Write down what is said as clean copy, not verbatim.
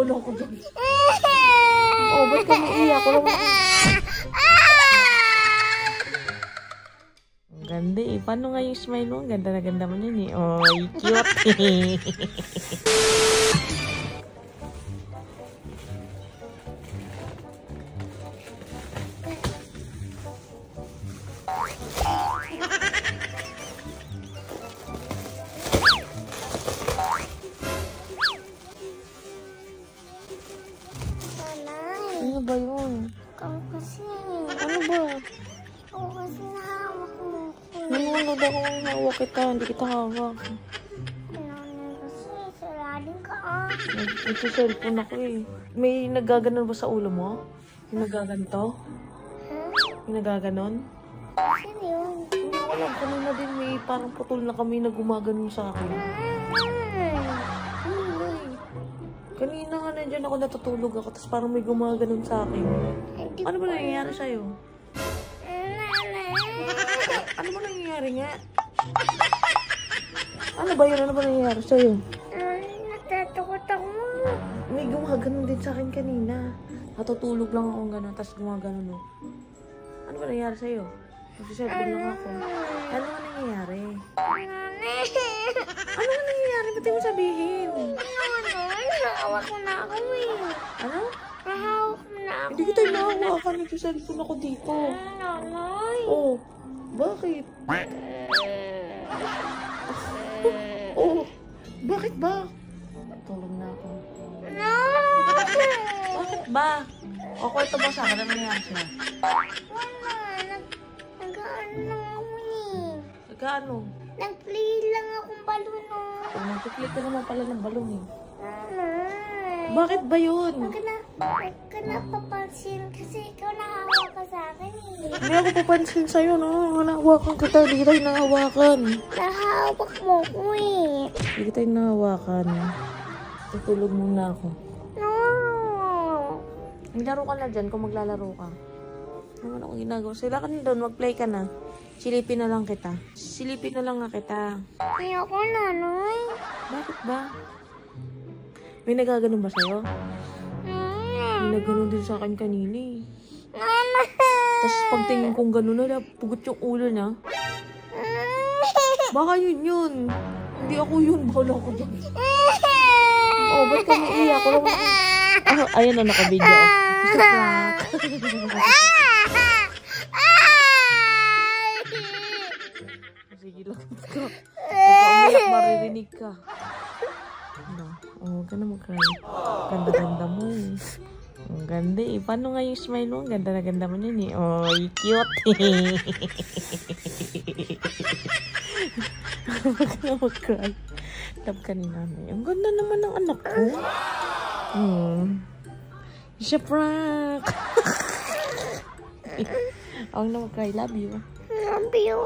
bahala ko dyan. Oh, ba't ka maiyak? Wala mo. Ang ganda eh. Paano nga yung smile mo? Ang ganda na ganda mo yun eh. Oh, cute eh. Ano ba yun? Ikaw kasi. Ano ba? Ako kasi nahawak mo ko. Nanonood ako ng hawak kita. Hindi kita hawak. Nanay kasi, saladin ka ah. Nagsiselfone ako eh. May nagaganon ba sa ulo mo? Yung nagaganto? Huh? Yung nagaganon? Sino yun? Hindi ko alam. Kanina din may parang putol na kami na gumaganon sa akin. Kanina nga nandiyan ako natutulog ako, tapos parang may gumaganon sa akin. Ano ba nangyayari sa'yo? Ano ba nangyayari nga? Ano ba yun? Ano ba nangyayari sa'yo? Natatakot ako. May gumaganon din sa akin kanina. Natutulog lang ako gano'n, tapos gumaganon. Ano ba nangyayari sa'yo? Nagsiselfone lang ako. Ano ba nangyayari? Ano ba nangyayari? Ba't mo sabihin? Nahawak mo na ako eh. Ano? Nahawak mo na ako. Hindi kita nahawakan. Nagsiselfone ako dito. Nanay. Oh, bakit? Oh, bakit ba? Tulog na ako. No! Bakit ba? O, kwento mo sa akin. Ano nangyayari siya? Wala. Nag-ano lang ako eh. Nagkaano? Nag-play lang akong balon oh. Oh, nagkiklik ka naman pala ng balon eh. Nanay. Bakit ba yun? Huwag ka na papansin kasi ikaw nahawak ka sa akin eh. Hindi ako papansin sa'yo, no? Nahawakan kita. Hindi kita yung nahawakan. Nahawak mo ko eh. Hindi kita yung nahawakan. Tutulog muna ako. No. Maglaro ka na dyan kung maglalaro ka. Ano akong ginagawa? Sila ka doon, mag-play ka na. Silipin na lang kita. Silipin na lang nga kita. Ayoko nanay. Bakit ba? May nagaganon ba sa'yo? May nagaganon din sa akin kanina eh. Nanay. Tapos pagtingin kong gano'n na, pugot yung ulo niya. Baka yun. Hindi ako yun. Bahala ko dyan. Oh, ba't ka maiyak? Wala mo. Ah, ayan na, nakabidyo. Gusto prank. Sige lang. Huwag ka umiyak, maririnig ka. Ano? Oh, huwag ka na mag-cry. Ganda-ganda mo eh. Ang ganda eh. Paano nga yung smile mo? Ang ganda na ganda mo yun eh. Oh, cute eh. Huwag ka na mag-cry. Love ka ni nanay. Ang ganda naman ng anak ko. Siya prank. Huwag na mag-cry. Love you. Love you.